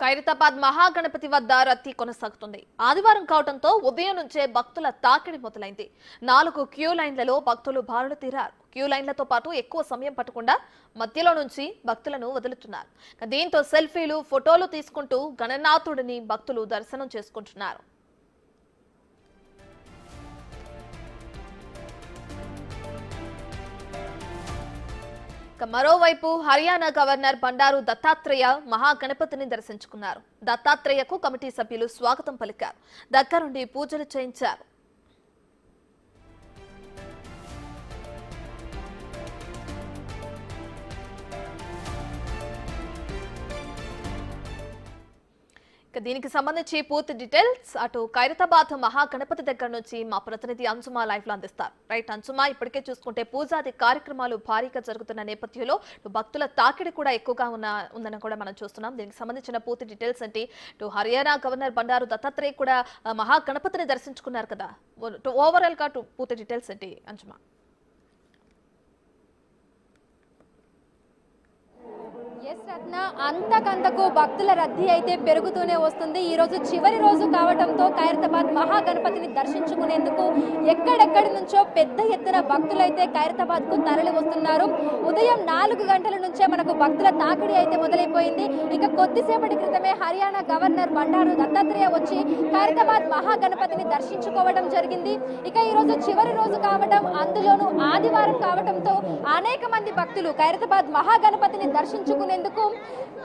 ఖైరతాబాద్ మహాగణపతి వద్ద రద్దీ కొనసాగుతుంది. ఆదివారం కావడంతో ఉదయం నుంచే భక్తుల తాకిడి మొదలైంది. 4 క్యూ లైన్లలో భక్తులు బారులు తీరారు. క్యూ లైన్లతో పాటు ఎక్కువ సమయం పట్టకుండా మధ్యలో నుంచి భక్తులను వదులుతున్నారు. దీంతో సెల్ఫీలు, ఫోటోలు తీసుకుంటూ గణనాథుడిని భక్తులు దర్శనం చేసుకుంటున్నారు. మరోవైపు హర్యానా గవర్నర్ బండారు దత్తాత్రేయ మహాగణపతిని దర్శించుకున్నారు. దత్తాత్రేయకు కమిటీ సభ్యులు స్వాగతం పలికారు. దగ్గరుండి పూజలు చేయించారు. దీనికి సంబంధించి పూర్తి డీటెయిల్స్ అటు ఖైరతాబాద్ మహాగణపతి దగ్గర నుంచి మా ప్రతినిధి అంజుమా లైవ్ లో అందిస్తారు. రైట్ అంజుమా, ఇప్పటికే చూసుకుంటే పూజాది కార్యక్రమాలు భారీగా జరుగుతున్న నేపథ్యంలో భక్తుల తాకిడి కూడా ఎక్కువగా ఉందని కూడా మనం చూస్తున్నాం. దీనికి సంబంధించిన పూర్తి డీటెయిల్స్ అంటే ఇటు హర్యానా గవర్నర్ బండారు దత్తాత్రేయ కూడా మహాగణపతిని దర్శించుకున్నారు కదా, ఓవరాల్ గా పూర్తి డీటెయిల్స్ ఏంటి అంజుమా? అంతకంతకు భక్తుల రద్దీ అయితే పెరుగుతూనే వస్తుంది. ఈ రోజు చివరి రోజు కావడంతో ఖైరతాబాద్ మహాగణపతిని దర్శించుకునేందుకు ఎక్కడెక్కడి నుంచో పెద్ద ఎత్తున భక్తులైతే ఖైరతాబాద్ కు తరలి వస్తున్నారు. ఉదయం 4 గంటల నుంచే మనకు భక్తుల తాకిడి అయితే మొదలైపోయింది. ఇక కొద్దిసేపటి క్రితమే హర్యానా గవర్నర్ బండారు దత్తాత్రేయ వచ్చి ఖైరతాబాద్ మహాగణపతిని దర్శించుకోవడం జరిగింది. ఇక ఈ రోజు చివరి రోజు కావడం, అందులోనూ ఆదివారం కావడంతో అనేక మంది భక్తులు ఖైరతాబాద్ మహాగణపతిని దర్శించుకునేందుకు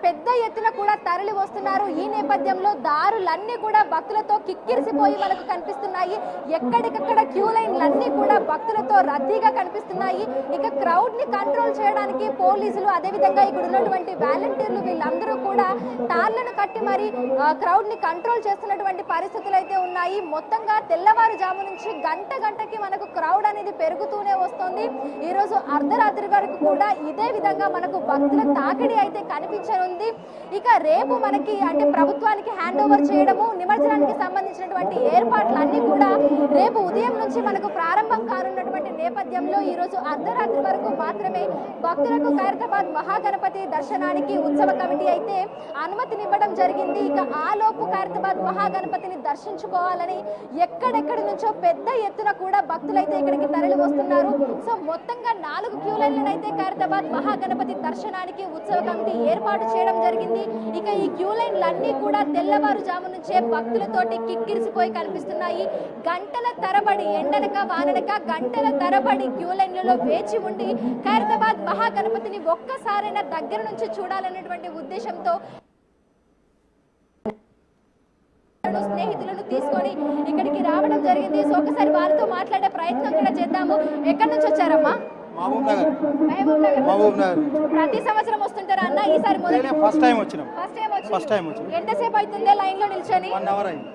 పెద్ద ఎత్తున కూడా తరలి వస్తున్నారు. ఈ నేపథ్యంలో దారులన్నీ కూడా భక్తులతో కిక్కిరిసిపోయి మనకు కనిపిస్తున్నాయి. ఎక్కడికక్కడ క్యూ లైన్లన్నీ కూడా భక్తులతో రద్దీగా కనిపిస్తున్నాయి. ఇక క్రౌడ్ ని కంట్రోల్ చేయడానికి పోలీసులు, అదేవిధంగా ఇక్కడ ఉన్నటువంటి వాలంటీర్లు వీళ్ళందరూ కూడా తాళ్లను కట్టి మరి క్రౌడ్ ని కంట్రోల్ చేస్తున్నటువంటి పరిస్థితులు అయితే ఉన్నాయి. మొత్తంగా తెల్లవారుజాము నుంచి గంటకి మనకు క్రౌడ్ అనేది పెరుగుతూనే వస్తుంది. ఈ రోజు అర్ధరాత్రి వరకు కూడా ఇదే విధంగా మనకు భక్తుల తాకిడి అయితే కనిపించనుంది. ఇక రేపు మనకి అంటే ప్రభుత్వానికి హ్యాండ్ ఓవర్ చేయడము, నిమజ్జనానికి సంబంధించినటువంటి ఏర్పాట్లన్నీ కూడా రేపు ఉదయం నుంచి మనకు ప్రారంభం కానున్నటువంటి నేపథ్యంలో ఈ రోజు అర్ధరాత్రి వరకు మాత్రమే భక్తులకు ఖైరతాబాద్ మహాగణపతి దర్శనానికి ఉత్సవ కమిటీ అయితే అనుమతినివ్వడం జరిగింది. ఇక ఆలోపు ఖైరతాబాద్ మహాగణపతిని దర్శించుకోవాలని ఎక్కడెక్కడి నుంచో పెద్ద ఎత్తున కూడా భక్తులైతే ఇక్కడికి తరలి వస్తున్నారు. సో మొత్తంగా 4 క్యూ లైన్లను అయితే ఖైరతాబాద్ మహాగణపతి దర్శనానికి ఉత్సవ కమిటీ ఏర్పాటు చేయడం జరిగింది. ఇక ఈ క్యూ లైన్లన్నీ కూడా తెల్లవారుజాము నుంచే భక్తులతోటి కిక్కిరిసిపోయి కనిపిస్తున్నాయి. గంటల తరబడి ఎండనక వాననక గంటల తరబడి క్యూ లైన్లలో వేచి ఉండి ఖైరతాబాద్ మహాగణపతిని ఒక్కసారైనా దగ్గర నుంచి చూడాలనేటువంటి ఉద్దేశంతో స్నేహితులను తీసుకొని ఇక్కడికి రావడం జరిగింది. సో ఒకసారి వారితో మాట్లాడే ప్రయత్నం కూడా చేద్దాము. ఎక్కడి నుంచి వచ్చారమ్మా? మహబూబ్ నగర్. ప్రతి సంవత్సరం వస్తుంటారా అన్న? ఈసారి ఫస్ట్ టైం వచ్చినాం. ఎంతసేపు అవుతుంది లైన్ లో నిల్చొని? 1 అవర్ అయింది.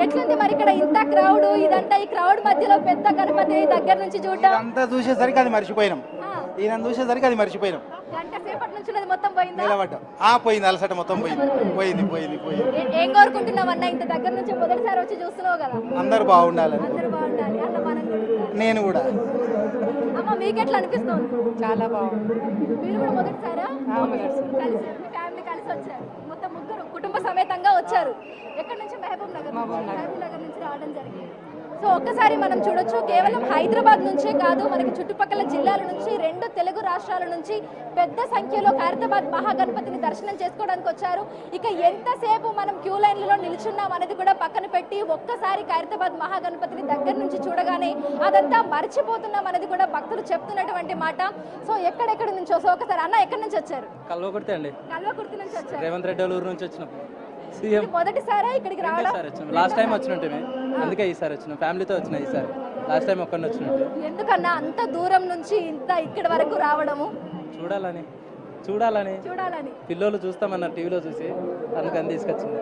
ఎట్లుంది మరి ఇక్కడ ఇంత క్రౌడ్? ఇదంతా ఈ క్రౌడ్ మధ్యలో పెద్ద గణపతి దగ్గర నుంచి చూడడం అంతా చూసేసరికి అది మర్చిపోయినాం. ఈయన చూసేసరికి అది మర్చిపోయినాం. గంట సేపటి నుంచి మొత్తం పోయిందా? పోయింది, అలసట మొత్తం పోయింది. ఏం కోరుకుంటున్నావు అన్న? ఇంత దగ్గర నుంచి మొదటిసారి వచ్చి చూస్తున్నావు కదా, అందరూ బాగుండాలి. అన్న మనం నేను కూడా. అమ్మ మీకు ఎట్లా అనిపిస్తుంది? చాలా బాగుంది. మీరు కూడా మొదటిసారా? కలిసి ఫ్యామిలీ కలిసి వచ్చారు, మొత్తం ముగ్గురు కుటుంబ సమేతంగా వచ్చారు. ఎక్కడి నుంచి? మహబూబ్ నగర్ నుంచి రావడం జరిగింది. సో ఒక్కసారి మనం చూడొచ్చు, కేవలం హైదరాబాద్ నుంచే కాదు, మనకి చుట్టుపక్కల జిల్లాల నుంచి 2 తెలుగు రాష్ట్రాల నుంచి పెద్ద సంఖ్యలో ఖైరతాబాద్ మహాగణపతిని దర్శనం చేసుకోవడానికి వచ్చారు. ఇక ఎంతసేపు మనం క్యూ లైన్లలో నిల్చున్నాం అనేది కూడా పక్కన పెట్టి ఒక్కసారి ఖైరతాబాద్ మహాగణపతిని దగ్గర నుంచి చూడగానే అదంతా మర్చిపోతున్నాం అనేది కూడా భక్తులు చెప్తున్నటువంటి మాట. సో ఎక్కడెక్కడి నుంచో, సో ఒకసారి అన్న ఎక్కడి నుంచి వచ్చారు? కల్వకుర్తి నుంచి వచ్చారు. రేవంత్ రెడ్డి ఊరు నుంచి వచ్చినాం. మొదటిసారా ఇక్కడికి రావడం? లాస్ట్ టైం వచ్చినట్టు, అందుకే ఈసారి వచ్చినాం. ఫ్యామిలీతో వచ్చినా ఈసారి. లాస్ట్ టైం ఒక్కడిని వచ్చినట్టు. ఎందుకన్నా అంత దూరం నుంచి ఇంత ఇక్కడ వరకు రావడము? చూడాలని పిల్లలు చూస్తామన్నారు టీవీలో చూసి, అందుకని తీసుకొచ్చింది.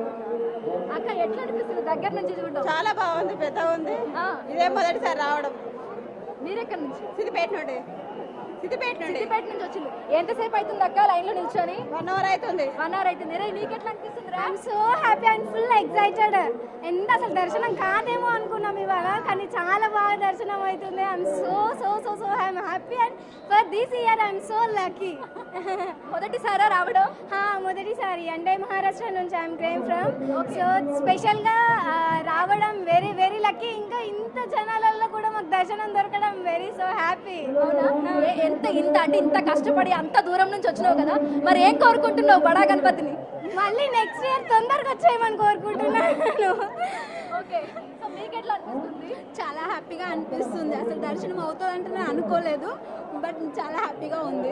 అక్క ఎట్లా అనిపిస్తుంది దగ్గర నుంచి చూడడం? చాలా బాగుంది, పెద్దగా ఉంది. ఇదే మొదటిసారి రావడం. మీరెక్కడి నుంచి? సిద్దిపేట నుండి వచ్చింది. ఎంతసేపు అవుతుంది అక్క లైన్ లో నిల్చొని? 1 అవర్ అవుతుంది. నీకు ఎట్లా అనిపిస్తుంది? I'm so happy and full excited. అసలు దర్శనం కాదేమో అనుకున్నాం ఇవాళ, కానీ చాలా బాగా దర్శనం అవుతుంది. I'm so I'm happy and for this year I'm so lucky. మొదటిసారా రావడం? మొదటిసారి అంటే మహారాష్ట్ర నుంచి ఐఎమ్ క్రేమ్ ఫ్రమ్. సో స్పెషల్గా రావడం వెరీ వెరీ లక్కీ. ఇంకా ఇంత జనాలలో కూడా మాకు దర్శనం దొరకడం వెరీ సో హ్యాపీ. ఇంత అంటే ఇంత కష్టపడి అంత దూరం నుంచి వచ్చినావు కదా, మరి ఏం కోరుకుంటున్నావు బడా గణపతిని? మళ్ళీ నెక్స్ట్ ఇయర్ తొందరగా వచ్చేయమని కోరుకుంటున్నాను. ఓకే, సో మీకు ఎట్లా అనిపిస్తుంది? చాలా హ్యాపీగా అనిపిస్తుంది. అసలు దర్శనం అవుతుందంటే నేను అనుకోలేదు, బట్ చాలా హ్యాపీగా ఉంది.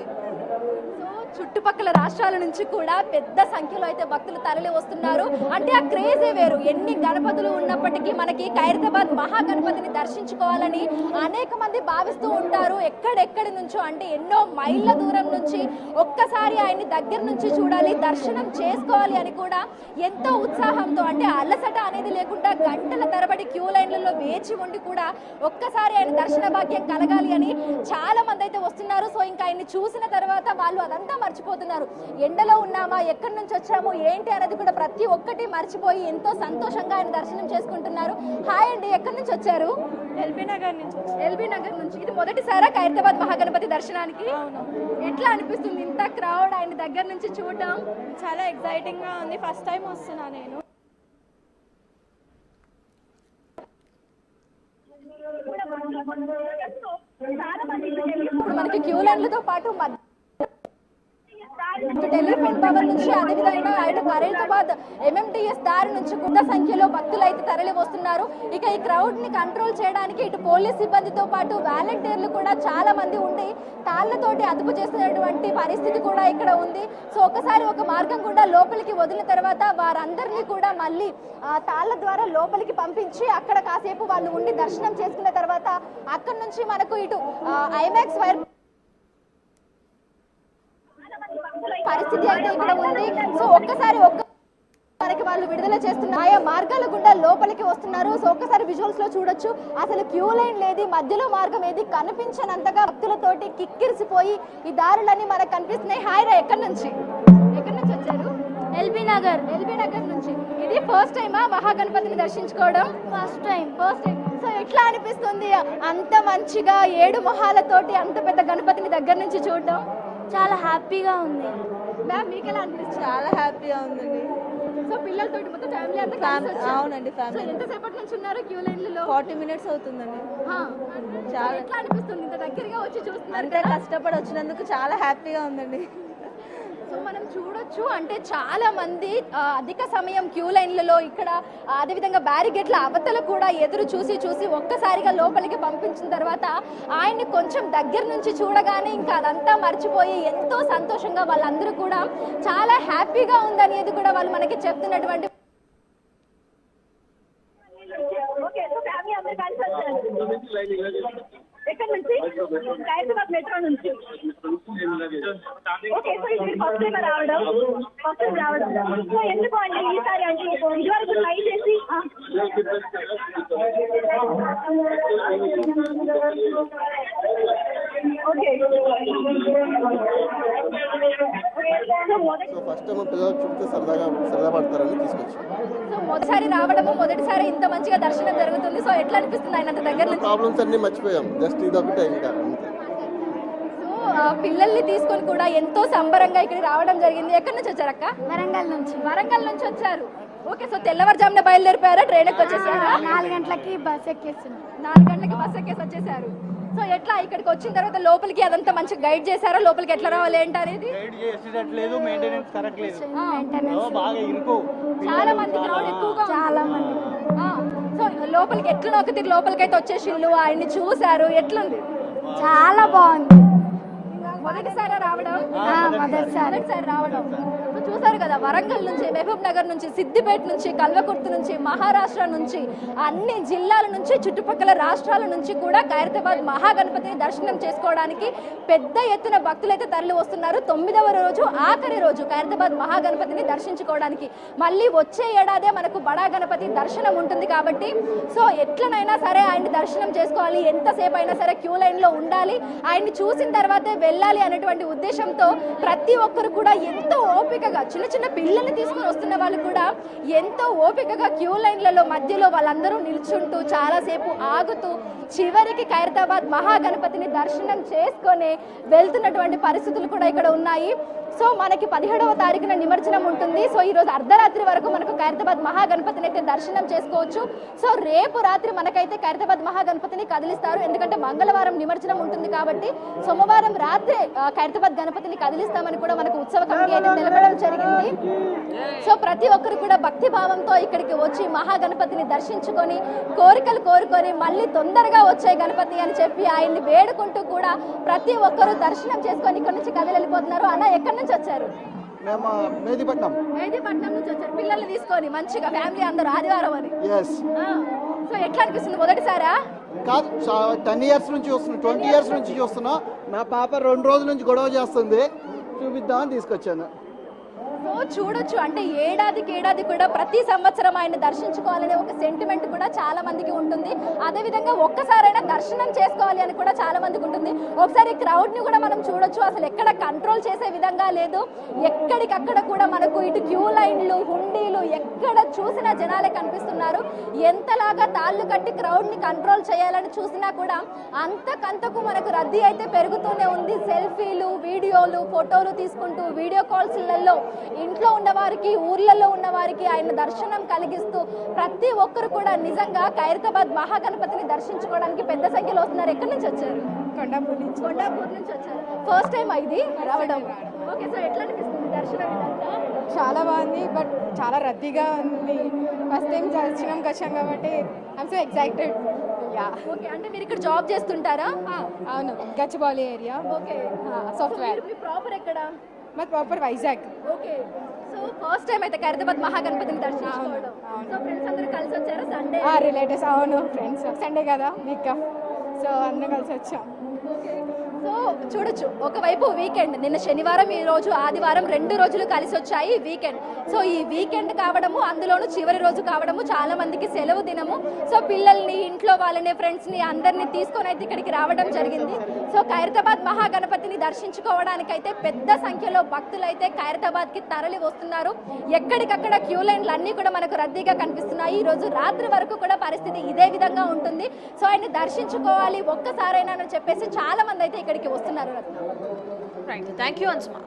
సో చుట్టుపక్కల రాష్ట్రాల నుంచి కూడా పెద్ద సంఖ్యలో అయితే భక్తులు తరలి వస్తున్నారు. అంటే ఆ క్రేజే వేరు. ఎన్ని గణపతులు ఉన్నప్పటికీ మనకి ఖైరతాబాద్ మహాగణపతిని దర్శించుకోవాలని అనేక మంది భావిస్తూ ఉంటారు. ఎక్కడెక్కడి నుంచో అంటే ఎన్నో మైళ్ళ దూరం నుంచి ఒక్కసారి ఆయన్ని దగ్గర నుంచి చూడాలి, దర్శనం చేసుకోవాలి అని కూడా ఎంతో ఉత్సాహంతో, అంటే అలసట అనేది లేకుండా గంటల తరబడి క్యూ లైన్లలో వేచి ఉండి కూడా ఒక్కసారి ఆయన దర్శన భాగ్యం కలగాలి అని చాలా మంది అయితే వస్తున్నారు. సో ఇంకా ఆయన్ని చూసిన తర్వాత వాళ్ళు అదంతా మర్చిపోతున్నారు. ఎండలో ఉన్నామా, ఎక్కడి నుంచి వచ్చాము, ఏంటి అనేది కూడా ప్రతి ఒక్కటి మర్చిపోయి ఎంతో సంతోషంగా ఆయన దర్శనం చేసుకుంటున్నారు. హాయ్ అండి, ఎక్కడి నుంచి వచ్చారు? ఎల్బీ నగర్ నుంచి. ఎల్బీ నగర్ నుంచి. ఇది మొదటిసారా ఖైరతాబాద్ మహాగణపతి దర్శనానికి? ఎట్లా అనిపిస్తుంది ఇంత క్రౌడ్ ఆయన దగ్గర నుంచి చూడడం? చాలా ఎక్సైటింగ్ గా ఉంది. ఫస్ట్ టైం వస్తున్నా నేను. ఇప్పుడు మనకి క్యూ లైన్లతో పాటు ఎలిఫెంట్ భవన్ నుంచి, అదేవిధంగా ఆయన ఖైరతాబాద్ ఎంఎంటీఎస్ దారి నుంచి పెద్ద సంఖ్యలో భక్తులు అయితే తరలి వస్తున్నారు. ఇక ఈ క్రౌడ్ ని కంట్రోల్ చేయడానికి ఇటు పోలీస్ సిబ్బందితో పాటు వాలంటీర్లు కూడా చాలా మంది ఉండి తాళ్లతోటి అదుపు చేస్తున్నటువంటి పరిస్థితి కూడా ఇక్కడ ఉంది. సో ఒకసారి ఒక మార్గం కూడా లోపలికి వదిలిన తర్వాత వారందరినీ కూడా మళ్ళీ తాళ్ల ద్వారా లోపలికి పంపించి అక్కడ కాసేపు వాళ్ళు ఉండి దర్శనం చేసుకున్న తర్వాత అక్కడ నుంచి మనకు ఇటు ఐమాక్స్ వైర్ పరిస్థితి అయితే ఇక్కడ ఉంది. సో ఒక్కసారి మనకి వాళ్ళు విడుదల చేస్తున్న ఆయా మార్గాల గుండా లోపలికి వస్తున్నారు. సో ఒక్కసారి విజువల్స్ లో చూడొచ్చు, అసలు క్యూ లైన్ లేదు, మధ్యలో మార్గం ఏది కనిపించనంతగా భక్తులతోటి కిక్కిరిసిపోయి ఈ దారులన్నీ మనకు కనిపిస్తున్నాయి. హాయ్ రా, ఎక్కడి నుంచి వచ్చారు? ఎల్బీ నగర్. ఎల్బీ నగర్ నుంచి. ఇది ఫస్ట్ టైమా మహాగణపతిని దర్శించుకోవడం? First time. సో ఎట్లా అనిపిస్తుంది అంత మంచిగా 7 మొహాలతోటి అంత పెద్ద గణపతిని దగ్గర నుంచి చూడడం? చాలా హ్యాపీగా ఉంది. మ్యామ్ మీకు ఎలా అనిపిస్తుంది? చాలా హ్యాపీగా ఉందండి. సో పిల్లలతోటి మొత్తం ఫ్యామిలీ అంతా కలిసి వచ్చారు. అవునండి, సో ఫ్యామిలీ. ఎంతసేపటి నుంచి ఉన్నారు క్యూ లైన్లలో? 40 minutes అవుతుందండి. చాలా ఎట్లా అనిపిస్తుంది ఇంత దగ్గరగా వచ్చి చూస్తున్నారు అంతే కదా? కష్టపడి వచ్చినందుకు చాలా హ్యాపీగా ఉందండి. సో మనం చూడొచ్చు, అంటే చాలా మంది అధిక సమయం క్యూ లైన్లలో ఇక్కడ అదేవిధంగా బ్యారిగేట్ల అవతల కూడా ఎదురు చూసి ఒక్కసారిగా లోపలికి పంపించిన తర్వాత ఆయన్ని కొంచెం దగ్గర నుంచి చూడగానే ఇంకా అదంతా మర్చిపోయి ఎంతో సంతోషంగా వాళ్ళందరూ కూడా చాలా హ్యాపీగా ఉందనేది కూడా వాళ్ళు మనకి చెప్తున్నటువంటి. ఎక్కడ నుంచి? ఖైరతాబాద్ మెట్రో నుంచి. ఓకే, సో ఇది ఫస్ట్ టైం రావడం. సో ఎందుకు అంటే ఈసారి అంటే ఇదివరకు ట్రై చేసి ఓకే. సో ఫస్ట్ టైం పిల్లలు చూస్తే సరదా పడతారని తీసుకొచ్చాం. సో మొదటిసారి రావడము, మొదటిసారి ఇంత మంచిగా దర్శనం జరుగుతుంది. సో ఎట్లా అనిపిస్తుంది ఆయన అంత దగ్గర నుంచి? ప్రాబ్లమ్స్ అన్ని మర్చిపోయాం, జస్ట్ ఇదొకటే ఇంకా అంతే. సో పిల్లల్ని తీసుకొని కూడా ఎంతో సంబరంగా ఇక్కడ రావడం జరిగింది. ఎక్కడి నుంచి వచ్చారు అక్క? వరంగల్ నుంచి. వరంగల్ నుంచి వచ్చారు. ఓకే, సో తెల్లవారుజామున బయలుదేరిపోయారా? ట్రైన్ ఎక్కి వచ్చేసారా? 4 గంటలకి బస్ ఎక్కేస్తున్నాం. 4 గంటలకి బస్ ఎక్కేసి వచ్చేసారు. సో ఎట్లా ఇక్కడికి వచ్చిన తర్వాత లోపలికి అదంతా మంచిగా గైడ్ చేశారా? లోపలికి ఎట్లా రావాలి ఏంటి అనేది? గైడ్ చేసేటట్లేదు, మెయింటెనెన్స్ కరెక్ట్ లేదు, మెయింటెనెన్స్ బాగా ఇరుకు. చాలా మంది క్రౌడ్ ఎక్కువగా ఉంది. చాలా మంది. సో లోపలికి ఎట్లా ఒక తిరిగి లోపలికి అయితే వచ్చేసిండ్రు, ఆయన్ని చూశారు, ఎట్లుంది? చాలా బాగుంది. మొదటిసారి రావడం? మొదటిసారి రావడం. సో చూసారు కదా, వరంగల్ నుంచి, మహబూబ్ నగర్ నుంచి, సిద్దిపేట నుంచి, కల్వకుర్తి నుంచి, మహారాష్ట్ర నుంచి, అన్ని జిల్లాల నుంచి, చుట్టుపక్కల రాష్ట్రాల నుంచి కూడా ఖైరతాబాద్ మహాగణపతిని దర్శనం చేసుకోవడానికి పెద్ద ఎత్తున భక్తులైతే తరలి వస్తున్నారు. 9వ రోజు, ఆఖరి రోజు ఖైరతాబాద్ మహాగణపతిని దర్శించుకోవడానికి. మళ్ళీ వచ్చే ఏడాదే మనకు బడా గణపతి దర్శనం ఉంటుంది కాబట్టి సో ఎట్లనైనా సరే ఆయన్ని దర్శనం చేసుకోవాలి, ఎంతసేపు అయినా సరే క్యూ లైన్ లో ఉండాలి, ఆయన్ని చూసిన తర్వాతే వెళ్ళాలి అనేటువంటి ఉద్దేశంతో ప్రతి ఒక్కరు కూడా ఎంతో ఓపికగా, చిన్న చిన్న పిల్లల్ని తీసుకుని వస్తున్న వాళ్ళు కూడా ఎంతో ఓపికగా క్యూ లైన్లలో మధ్యలో వాళ్ళందరూ నిల్చుంటూ చాలాసేపు ఆగుతూ చివరికి ఖైరతాబాద్ మహాగణపతిని దర్శనం చేసుకొని వెళ్తున్నటువంటి పరిస్థితులు కూడా ఇక్కడ ఉన్నాయి. సో మనకి 17వ తారీఖున నిమజ్జనం ఉంటుంది. సో ఈ రోజు అర్ధరాత్రి వరకు మనకు ఖైరతాబాద్ మహాగణపతిని అయితే దర్శనం చేసుకోవచ్చు. సో రేపు రాత్రి మనకైతే ఖైరతాబాద్ మహాగణపతిని కదిలిస్తారు. ఎందుకంటే మంగళవారం నిమజ్జనం ఉంటుంది కాబట్టి సోమవారం రాత్రి ఖైరతాబాద్ గణపతిని కదిలిస్తామని కూడా మనకు ఉత్సవ కమిటీ అయితే తెలపడం జరిగింది. సో ప్రతి ఒక్కరు కూడా భక్తి భావంతో ఇక్కడికి వచ్చి మహాగణపతిని దర్శించుకొని కోరికలు కోరుకొని మళ్ళీ తొందరగా వచ్చే గణపతి అని చెప్పి ఆయన్ని వేడుకుంటూ కూడా ప్రతి ఒక్కరు దర్శనం చేసుకొని ఇక్కడ నుంచి కదిలి వెళ్ళిపోతున్నారు. అన్న ఎక్కడి నుంచి వచ్చారు? మేము మేదిపట్నం. మేదిపట్నం నుంచి వచ్చారు పిల్లల్ని తీసుకొని మంచిగా ఫ్యామిలీ అందరూ ఆదివారం అని. ఎస్. సో ఎట్లా అనిపిస్తుంది మొదటిసారా? కాదు, 10 ఇయర్స్ నుంచి చూస్తున్నా, 20 ఇయర్స్ నుంచి చూస్తున్నా. నా పాప 2 రోజుల నుంచి గొడవ చేస్తుంది, చూపిద్దామని తీసుకొచ్చాను. సో చూడొచ్చు, అంటే ఏడాదికి ఏడాది కూడా ప్రతి సంవత్సరం ఆయన దర్శించుకోవాలనే ఒక సెంటిమెంట్ కూడా చాలా మందికి ఉంటుంది. అదేవిధంగా ఒక్కసారైనా దర్శనం చేసుకోవాలి అని కూడా చాలా మందికి ఉంటుంది. ఒకసారి క్రౌడ్ ని కూడా మనం చూడొచ్చు, అసలు ఎక్కడ కంట్రోల్ చేసే విధంగా లేదు. ఎక్కడికక్కడ కూడా మనకు ఇటు క్యూ లైన్లు, హుండీలు, ఎక్కడ చూసినా జనాలే కనిపిస్తున్నారు. ఎంతలాగా తాళ్ళు కట్టి క్రౌడ్ ని కంట్రోల్ చేయాలని చూసినా కూడా అంతకంతకు మనకు రద్దీ అయితే పెరుగుతూనే ఉంది. సెల్ఫీలు, వీడియోలు, ఫోటోలు తీసుకుంటూ వీడియో కాల్స్లలో ఇంట్లో ఉన్నవారికి, ఊర్లలో ఉన్నవారికి ఆయన దర్శనం కలిగిస్తూ ప్రతి ఒక్కరు కూడా నిజంగా ఖైరతాబాద్ మహాగణపతిని దర్శించుకోవడానికి పెద్ద సంఖ్యలో వస్తున్నారు. ఎక్కడి నుంచి వచ్చారు? కొండాపూర్ నుంచి. కొండాపూర్ నుంచి వచ్చారు. ఫస్ట్ టైం ఇది రావడం. ఓకే, సో ఎట్లా అనిపిస్తుంది దర్శనం? చాలా బాగుంది, బట్ చాలా రద్దీగా ఉంది. ఫస్ట్ టైం దర్శనంకి వచ్చాం కాబట్టి I'm so excited. Yeah. Okay, అంటే మీరు ఇక్కడ జాబ్ చేస్తుంటారా? అవును, గచ్చిబౌలి ఏరియా. Okay, software. మీ ప్రాపర్ ఎక్కడ? మా proper Vizag. Okay, so first time అయితే ఖైరతాబాద్ మహాగణపతిని దర్శించుకోవడం. సో ఫ్రెండ్స్ అందరూ కలిసి వచ్చారా సండే? రిలేటివ్స్, అవును, ఫ్రెండ్స్. సండే కదా, వీక్ ఆఫ్, సో అందరం కలిసి వచ్చాం. సో చూడొచ్చు, ఒకవైపు వీకెండ్, నిన్న శనివారం, ఈ రోజు ఆదివారం, 2 రోజులు కలిసి వచ్చాయి వీకెండ్. సో ఈ వీకెండ్ కావడము, అందులోనూ చివరి రోజు కావడము, చాలా మందికి సెలవు దినము. సో పిల్లల్ని, ఇంట్లో వాళ్ళని, ఫ్రెండ్స్ని అందరినీ తీసుకొని అయితే ఇక్కడికి రావడం జరిగింది. సో ఖైరతాబాద్ మహాగణపతిని దర్శించుకోవడానికి అయితే పెద్ద సంఖ్యలో భక్తులు అయితే ఖైరతాబాద్కి తరలి వస్తున్నారు. ఎక్కడికక్కడ క్యూ లైన్లు అన్నీ కూడా మనకు రద్దీగా కనిపిస్తున్నాయి. ఈ రోజు రాత్రి వరకు కూడా పరిస్థితి ఇదే విధంగా ఉంటుంది. సో ఆయన దర్శించుకోవాలి ఒక్కసారైనా అని చెప్పేసి చాలా మంది అయితే ఇక్కడికి వస్తున్నారు. Right, thank you అంజుమా.